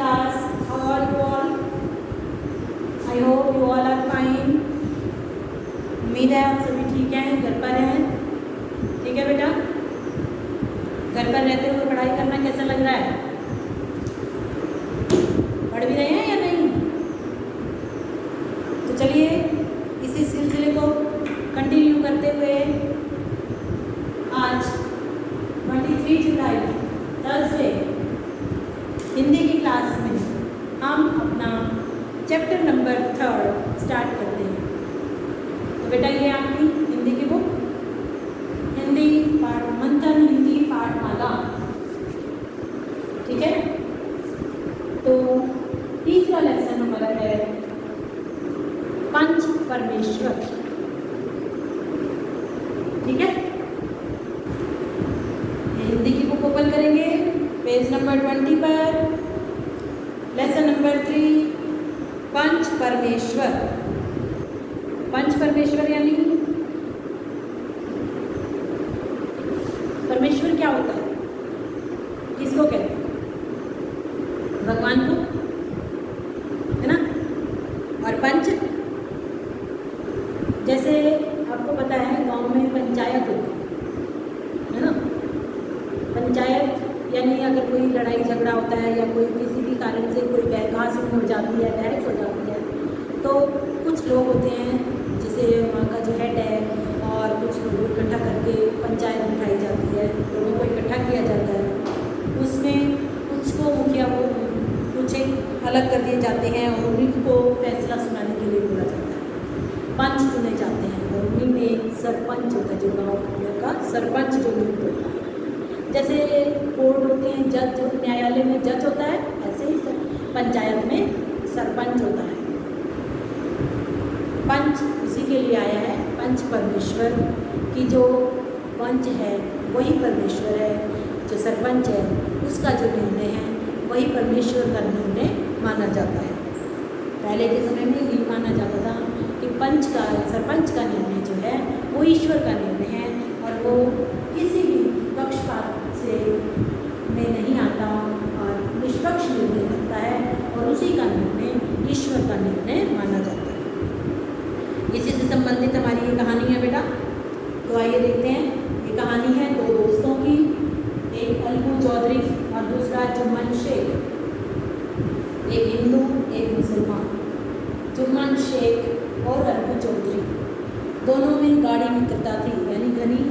class. How are you all? I hope you all are fine. उम्मीद है आप सभी ठीक हैं, घर पर हैं. ठीक है बेटा, घर पर रहते हुए पढ़ाई करना कैसा लग रहा है? पढ़ भी रहे हैं या नहीं? तो चलिए इसी सिलसिले को कंटिन्यू करते हुए आज 23 जुलाई थर्सडे हिंदी की क्लास में हम अपना चैप्टर नंबर 3 स्टार्ट करते हैं. तो बेटा ये आपकी हिंदी की बुक, हिंदी पाठ मंथन हिंदी पाठमाला. ठीक है, तो तीसरा लेसन हमारा है पंच परमेश्वर. ठीक है, हिंदी की बुक ओपन करेंगे पेज नंबर 20 पर. लेसन नंबर 3 पंच परमेश्वर. पंच परमेश्वर यानी परमेश्वर क्या होता है, किसको कहते हैं? भगवान को, है ना. और पंच, जैसे आपको पता है गांव में पंचायत होती है ना. पंचायत यानी अगर कोई लड़ाई झगड़ा होता है या कोई किसी भी कारण से कोई बहस हो जाती है, बहस हो जाती है, तो कुछ लोग होते हैं जिसे वहाँ का जो हेड है और कुछ लोग इकट्ठा करके पंचायत बिठाई जाती है, लोगों को इकट्ठा किया जाता है. उसमें कुछ को मुखिया को कुछ एक अलग कर दिए जाते हैं और उन्हीं को फैसला सुनाने के लिए बोला जाता है. पंच चुने जाते हैं और उन्हीं में एक सरपंच होता है, जो गाँव का सरपंच जो नियुक्त होता है. जैसे कोर्ट होते हैं, जज, न्यायालय में जज होता है, ऐसे ही पंचायत में सरपंच होता है. पंच उसी के लिए आया है, पंच परमेश्वर की जो पंच है वही परमेश्वर है, जो सरपंच है उसका जो निर्णय है वही परमेश्वर का निर्णय माना जाता है. पहले के समय में ये माना जाता था कि पंच का, सरपंच का निर्णय जो है वो ईश्वर का निर्णय है और वो किसी भी पक्षपात से में नहीं आता और निष्पक्ष निर्णय करता है और उसी का निर्णय ईश्वर का निर्णय माना जाता है. इसी से संबंधित हमारी ये कहानी है बेटा. तो आइए देखते हैं. ये कहानी है दो दोस्तों की, एक अलगू चौधरी और दूसरा जुम्मन शेख. एक हिंदू एक मुसलमान. जुम्मन शेख और अलगू चौधरी दोनों में गाढ़ी मित्रता थी, यानी घनी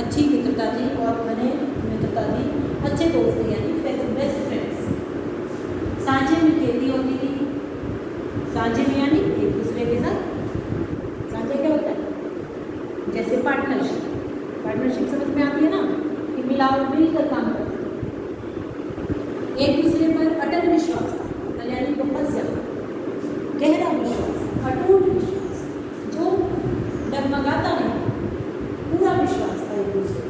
अच्छी मित्रता थी और घने मित्रता थी, अच्छे दोस्त थे यानी बेस्ट फ्रेंड्स. साझे में खेती होती थी. साझे में यानी एक दूसरे के साथ. साझे क्या होता है? जैसे पार्टनरशिप. पार्टनरशिप समझ में आती है ना, कि मिलकर काम करते हैं. एक दूसरे पर अटल विश्वास था, यानी बहुत ज़्यादा गहरा विश्वास, अटूट विश्वास जो डगमगाता नहीं, पूरा विश्वास था एक दूसरे.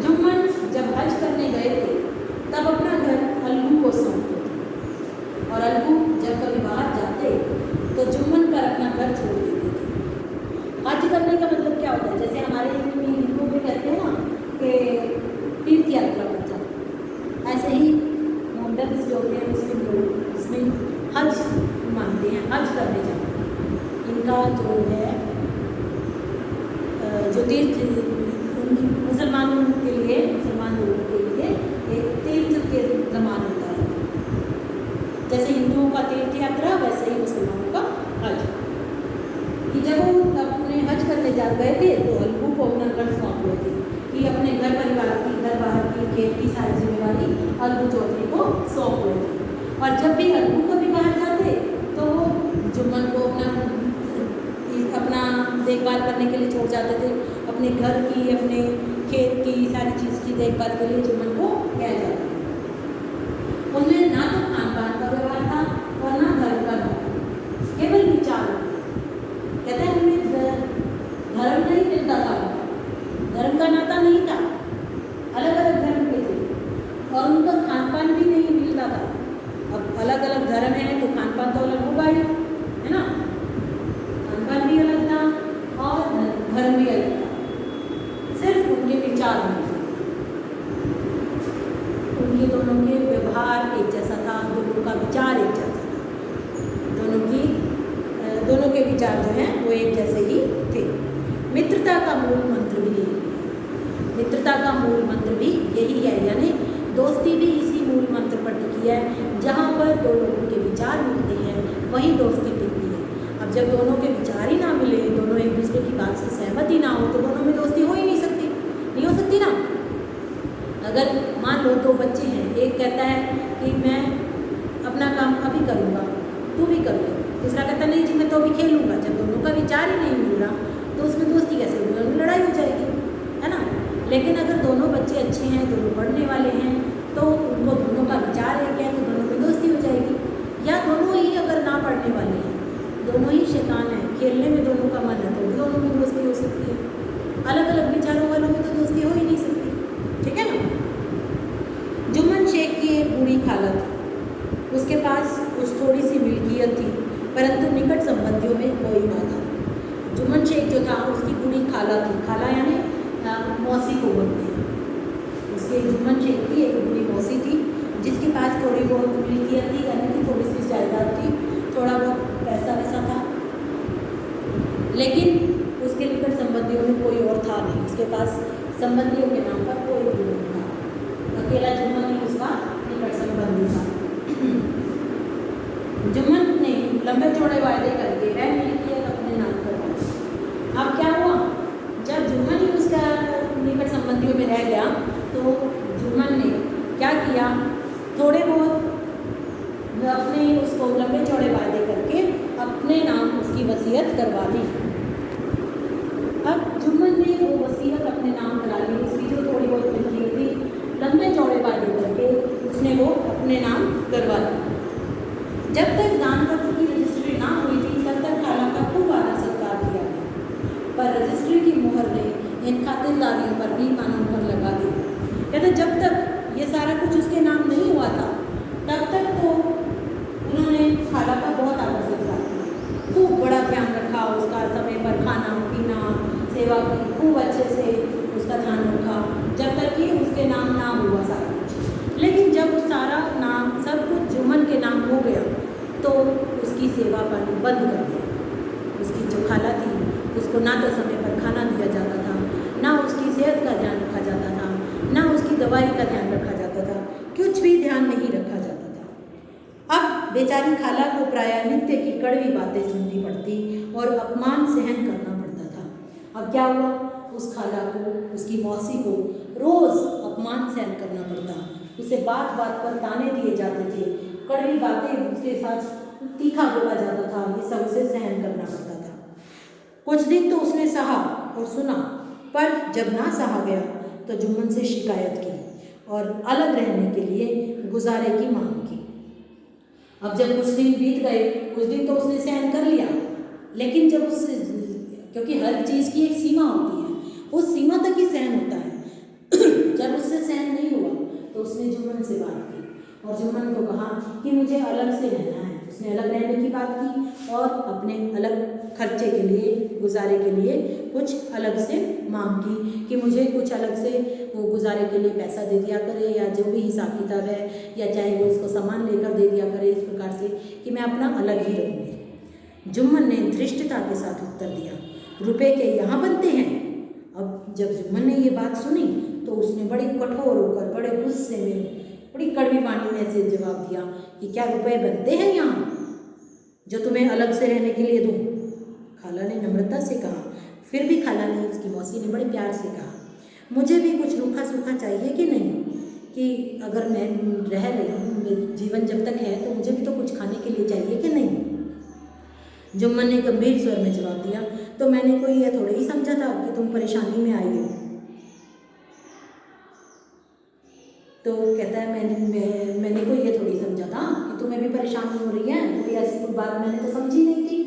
जुम्मन जब हज करने गए थे तब अपना घर अलगू को सौंपते थे और अलगू जब कभी बाहर जाते तो जुम्मन पर अपना घर छोड़ देते थे. हज करने का मतलब क्या होता है? जैसे हमारे हिंदुओं में कहते हैं ना कि तीर्थ यात्रा पर जाओ, ऐसे ही मॉडर्न्स जो होते हैं मुस्लिम लोग इसमें हज मानते हैं, हज करने जाते हैं. इनका जो है जो तीर्थ मुसलमानों के लिए, मुसलमान लोगों के लिए एक तीर्थ के समान होता है. जैसे हिंदुओं का तीर्थ यात्रा वैसे ही मुसलमानों का हज. कि जब वो अपने हज करने जा गए थे तो अलगू को अपना घर सौंप गए थे कि अपने घर परिवार की, घर बाहर की, खेत की सारी जिम्मेवारी अलगू चौधरी को सौंप गए थे. और जब भी अलगू कभी बाहर जाते तो वो जुम्मन को अपना देखभाल करने के लिए छोड़ जाते थे. अपने घर की, अपने खेत की, सारी चीज़ की देखभाल के लिए जुम्मन को कह जाते थे. उनमें ना तो खान पान का व्यवहार था और ना धर्म का नाता, केवल विचार. कहते हैं उनमें धर्म नहीं मिलता था, धर्म का नाता नहीं था, अलग अलग धर्म के थे और उनका खान पान भी नहीं मिलता था. अब अलग अलग धर्म है तो खान पान तो अलग होगा ही, है ना. खान पान भी अलग था और धर्म भी अलग था, सिर्फ उनके विचार में. विचार जो हैं वो एक जैसे ही थे। मित्रता का मूल मंत्र भी यही है, मित्रता का मूल मंत्र भी यही है, यानी दोस्ती भी इसी मूल मंत्र पर टिकी है। जहाँ पर दो लोगों के विचार मिलते हैं वहीं दोस्ती टिकती है। अब जब दोनों के विचार ही ना मिले, दोनों एक दूसरे की बात से सहमत ही ना हो, तो दोनों में दोस्ती हो ही नहीं सकती, नहीं हो सकती ना। अगर मान लो दो बच्चे हैं, एक कहता है कि मैं अपना काम अभी करूँगा, तू भी कर ले, दूसरा कहता नहीं जी मैं तो अभी खेलूँगा। जब दोनों का विचार ही नहीं मिल रहा तो उसमें दोस्ती कैसे होगी, उनमें लड़ाई हो जाएगी, है ना। लेकिन अगर दोनों बच्चे अच्छे हैं, दोनों पढ़ने वाले हैं, तो उनको दोनों का विचार एक है तो दोनों में दोस्ती हो जाएगी। या दोनों ही अगर ना पढ़ने वाले हैं, दोनों ही शैतान हैं, खेलने में दोनों का मन है, तो भी दोनों में दोस्ती हो सकती है। अलग अलग विचारों वालों में तो दोस्ती हो ही नहीं सकती, ठीक है ना। जुम्मन शेख की एक बूढ़ी खाला थी, उसके पास कुछ थोड़ी सी मिल्कियत थी, परंतु निकट संबंधियों में कोई ना था। जुम्मन शेख जो था उसकी बूढ़ी खाला थी, खाला यानी मौसी को बोलते हैं। उसके जुम्मन शेख की एक बूढ़ी मौसी थी जिसके पास थोड़ी बहुत मिल्कियत थी, यानी कि थोड़ी सी जायदाद थी, थोड़ा बहुत पैसा वैसा था, लेकिन उसके निकट संबंधियों में कोई और था नहीं। उसके पास संबंधियों के नाम पर कोई भी नहीं था, अकेला जुम्मन ही उसका निकट संबंधी था। जुम्मन ने लंबे चौड़े वायदे करके वह मिल्कियत अपने नाम करवाई। अब क्या हुआ, जब जुम्मन ही उसका निकट संबंधियों में रह गया तो जुम्मन ने क्या किया, थोड़े बहुत अपने उसको लंबे चौड़े वायदे करके अपने नाम उसकी वसीयत करवा दी। अब जुम्मन ने वो वसीयत अपने नाम करा ली, उसकी जो थोड़ी बहुत मिल्कियत थी लंबे चौड़े वायदे करके उसने वो अपने नाम करवा दी। जब तक दान पत्र की रजिस्ट्री ना हुई थी तब तक खाला का खूब आदर सत्कार किया गया, पर रजिस्ट्री की मोहर ने इन खातिरदारियों पर भी मानो मोहर लगा दी। कहते जब तक ये सारा कुछ उसके नाम नहीं हुआ था तब तक तो उन्होंने खाला का बहुत आदर सत्कार किया, खूब बड़ा ध्यान रखा, उसका समय पर खाना पीना सेवा की, खूब अच्छे से उसका ध्यान रखा, जब तक कि उसके नाम ना हुआ सारा कुछ। लेकिन जब सारा नाम सब कुछ जुम्मन के नाम हो गया तो उसकी सेवा पानी बंद कर दिया। उसकी जो खाला थी उसको ना तो समय पर खाना दिया जाता था, ना उसकी सेहत का ध्यान रखा जाता था, ना उसकी दवाई का ध्यान रखा जाता था, कुछ भी ध्यान नहीं रखा जाता था। अब बेचारी खाला को प्रायः नित्य की कड़वी बातें सुननी पड़ती और अपमान सहन करना पड़ता था। अब क्या हुआ, उस खाला को, उसकी मौसी को रोज़ अपमान सहन करना पड़ता, उसे बात बात पर ताने दिए जाते थे, कड़वी बातें उसके साथ तीखा बोला जाता था, ये सब उसे सहन करना पड़ता था। कुछ दिन तो उसने सहा और सुना, पर जब ना सहा गया तो जुम्मन से शिकायत की और अलग रहने के लिए गुजारे की मांग की। अब जब कुछ दिन बीत गए, कुछ दिन तो उसने सहन कर लिया, लेकिन जब उससे, क्योंकि हर चीज़ की एक सीमा होती है, उस सीमा तक ही सहन होता है। जब उससे सहन नहीं हुआ तो उसने जुम्मन से बात की और जुम्मन को कहा कि मुझे अलग से रहना है। उसने अलग रहने की बात की और अपने अलग खर्चे के लिए, गुजारे के लिए कुछ अलग से मांग की कि मुझे कुछ अलग से वो गुजारे के लिए पैसा दे दिया करे, या जो भी हिसाब किताब है, या चाहे वो उसको सामान लेकर दे दिया करे, इस प्रकार से कि मैं अपना अलग ही रहूँगी। जुम्मन ने धृष्टता के साथ उत्तर दिया, रुपए के यहाँ बनते हैं। अब जब जुम्मन ने ये बात सुनी तो उसने बड़े कठोर होकर, बड़े गुस्से में, बड़ी कड़वी वाणी में से जवाब दिया कि क्या रुपए बनते हैं यहाँ जो तुम्हें अलग से रहने के लिए दूँ? खाला ने नम्रता से कहा। फिर भी खाला ने, उसकी मौसी ने बड़े प्यार से कहा, मुझे भी कुछ रूखा सूखा चाहिए कि नहीं, कि अगर मैं रह रही हूँ, जीवन जब तक है तो मुझे भी तो कुछ खाने के लिए चाहिए कि नहीं? जुम्मन ने गंभीर स्वर में जवाब दिया, तो मैंने कोई यह थोड़े ही समझा था कि तुम परेशानी में आई हो। तो कहता है मैंने कोई ये थोड़ी समझा था कि तुम्हें भी परेशानी हो रही है, कोई ऐसी कोई बात मैंने तो समझी नहीं थी,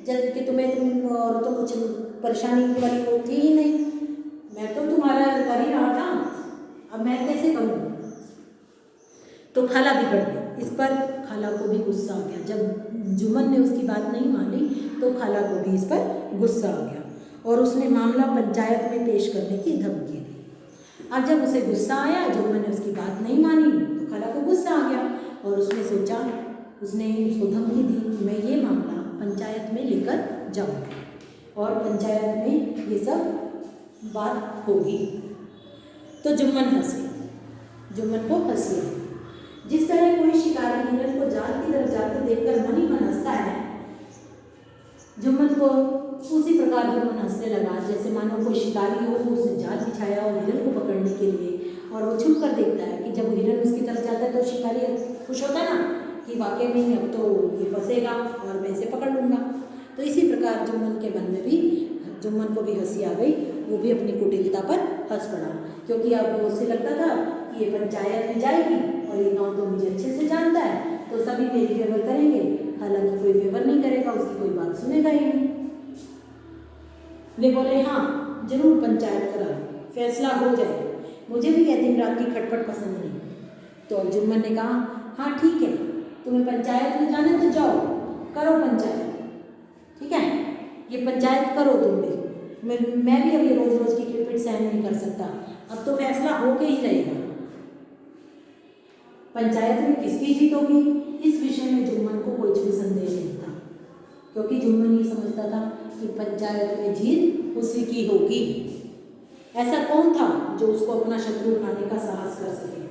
जब कि तुम और तो कुछ परेशानी वाली वो थी ही नहीं, मैं तो तुम्हारा कर ही रहा था, अब मैं कैसे करूँ? तो खाला बिगड़ गई। इस पर खाला को भी गुस्सा आ गया। जब जुम्मन ने उसकी बात नहीं मानी तो खाला को भी इस पर गुस्सा आ गया और उसने मामला पंचायत में पेश करने की धमकी दी। अब जब उसे गुस्सा आया, जुम्मन ने उसकी बात नहीं मानी तो खाला को गुस्सा आ गया और उसने सोचा, उसने उसको धमकी दी कि मैं ये मामला पंचायत में लेकर जाऊंगी और पंचायत में ये सब बात होगी। तो जुम्मन हंसे, जुम्मन को हंसी आई। जिस तरह कोई शिकारी हिरन को जाल की तरफ जाते देखकर मन ही मन हंसता है, जुम्मन को उसी प्रकार जुम्मन हंसने लगा, जैसे मानो कोई शिकारी हो, उसने जाल बिछाया और हिरन को पकड़ने के लिए, और वो छुप कर देखता है कि जब हिरन उसकी तरफ जाता है तो शिकारी खुश होता है ना कि वाकई में अब तो ये फंसेगा और मैं इसे पकड़ लूँगा। तो इसी प्रकार जुम्मन के मन में भी, जुम्मन को भी हंसी आ गई, वो भी अपनी कुटिलता पर हंस पड़ा, क्योंकि अब उसे लगता था कि ये पंचायत में जाएगी और ये गाँव तो मुझे अच्छे से जानता है, तो सभी मेरी फेवर करेंगे, हालांकि कोई फेवर नहीं करेगा, उसकी कोई बात सुनेगा ही नहीं। वे बोले, हाँ जरूर पंचायत करा, फैसला हो जाए, मुझे भी यह दिन रात की खटपट पसंद नहीं। तो अब जुम्मन ने कहा, हाँ ठीक है, तुम्हें पंचायत में जाना तो जाओ, करो पंचायत, ठीक है, ये पंचायत करो तुम भी, मैं भी अब ये रोज रोज की खटपट सहन नहीं कर सकता, अब तो फैसला होके ही रहेगा। पंचायत में किसकी जीत होगी, इस विषय में जुम्मन को कोई भी संदेह नहीं था, क्योंकि जुम्मन ये समझता था कि पंचायत में जीत उसी की होगी। ऐसा कौन था जो उसको अपना शत्रु बनाने का साहस कर सके,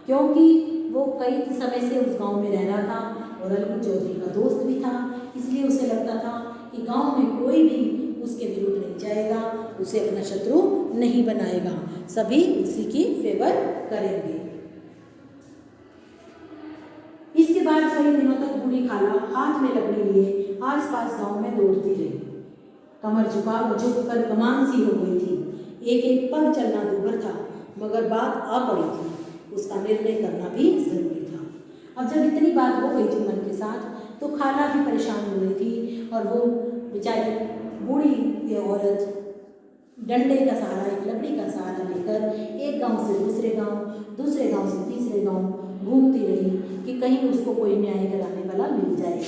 क्योंकि वो कई समय से उस गांव में रह रहा था और अलगू चौधरी का दोस्त भी था, इसलिए उसे लगता था कि गांव में कोई भी उसके विरुद्ध नहीं जाएगा, उसे अपना शत्रु नहीं बनाएगा, सभी उसी की फेवर करेंगे। इसके बाद कई दिनों तक बूढ़ी खाला हाथ में लकड़ी लिए आसपास गांव में दौड़ती रही। कमर झुक कर कमान सी हो गई थी, एक एक पग चलना दूभर था, मगर बात आ पड़ी थी, उसका निर्णय करना भी जरूरी था। अब जब इतनी बात हो गई जुम्मन के साथ, तो खाला भी परेशान हो गई थी, और वो बेचारी बूढ़ी औरत डंडे का सहारा, एक लकड़ी का सहारा लेकर एक गांव से दूसरे गांव से तीसरे गांव घूमती रही कि कहीं उसको कोई न्याय कराने वाला मिल जाए।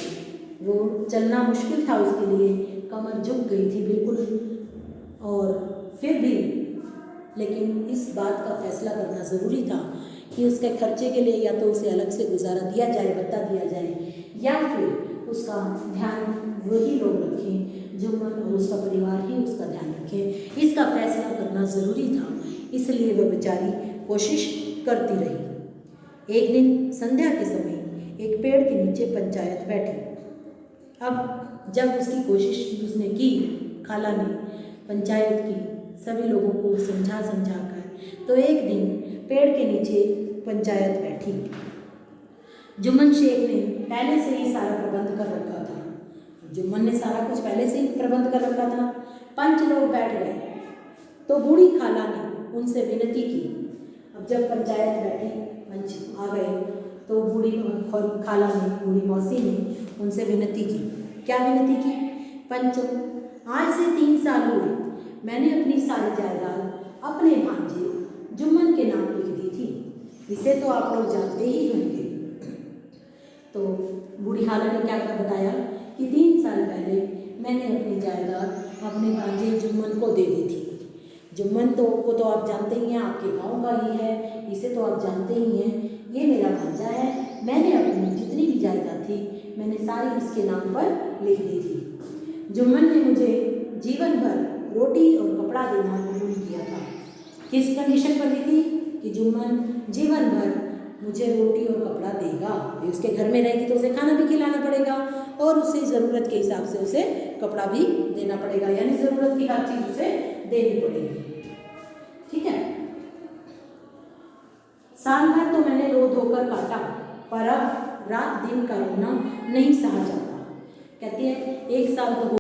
वो चलना मुश्किल था उसके लिए, कमर झुक गई थी बिल्कुल, और फिर भी लेकिन इस बात का फैसला करना ज़रूरी था कि उसके खर्चे के लिए या तो उसे अलग से गुजारा दिया जाए, बता दिया जाए, या फिर उसका ध्यान वही लोग रखें, जुम्मन और उसका परिवार ही उसका ध्यान रखें। इसका फैसला करना ज़रूरी था, इसलिए वह बेचारी कोशिश करती रही। एक दिन संध्या के समय एक पेड़ के नीचे पंचायत बैठी। अब जब उसकी कोशिश उसने की, खाला ने पंचायत की, सभी लोगों को समझा कर, तो एक दिन पेड़ के नीचे पंचायत बैठी। जुम्मन शेख ने पहले से ही सारा प्रबंध कर रखा था, जुम्मन ने सारा कुछ पहले से ही प्रबंध कर रखा था। पंच लोग बैठ गए तो बूढ़ी खाला ने उनसे विनती की। अब जब पंचायत बैठी, पंच आ गए, तो बूढ़ी खाला ने, बूढ़ी मौसी ने उनसे विनती की। क्या विनती की? पंचों, आज से 3 साल हुए मैंने अपनी सारी जायदाद अपने भांजे जुम्मन के नाम लिख दी थी, इसे तो आप लोग जानते ही होंगे। तो बूढ़ी खाला ने क्या बताया कि 3 साल पहले मैंने अपनी जायदाद अपने भांजे जुम्मन को दे दी थी। जुम्मन को तो आप जानते ही हैं, आपके गांव का ही है, इसे तो आप जानते ही हैं, ये मेरा भांजा है, मैंने अपनी जितनी भी जायदाद थी मैंने सारी इसके नाम पर लिख दी थी। जुम्मन ने मुझे जीवन भर रोटी और कपड़ा देना कबूल किया था। किस कंडीशन पर दी थी? कि जुम्मन जीवन भर मुझे रोटी और कपड़ा देगा, उसके घर में रहेगी तो उसे खाना भी खिलाना पड़ेगा और उसे ज़रूरत के हिसाब से उसे कपड़ा भी देना पड़ेगा, यानी ज़रूरत की हर चीज़ उसे देनी पड़ेगी। ठीक है। साल भर तो मैंने रो धोकर काटा, पर अब रात दिन का रोना नहीं सहा जाता। कहती है 1 साल तो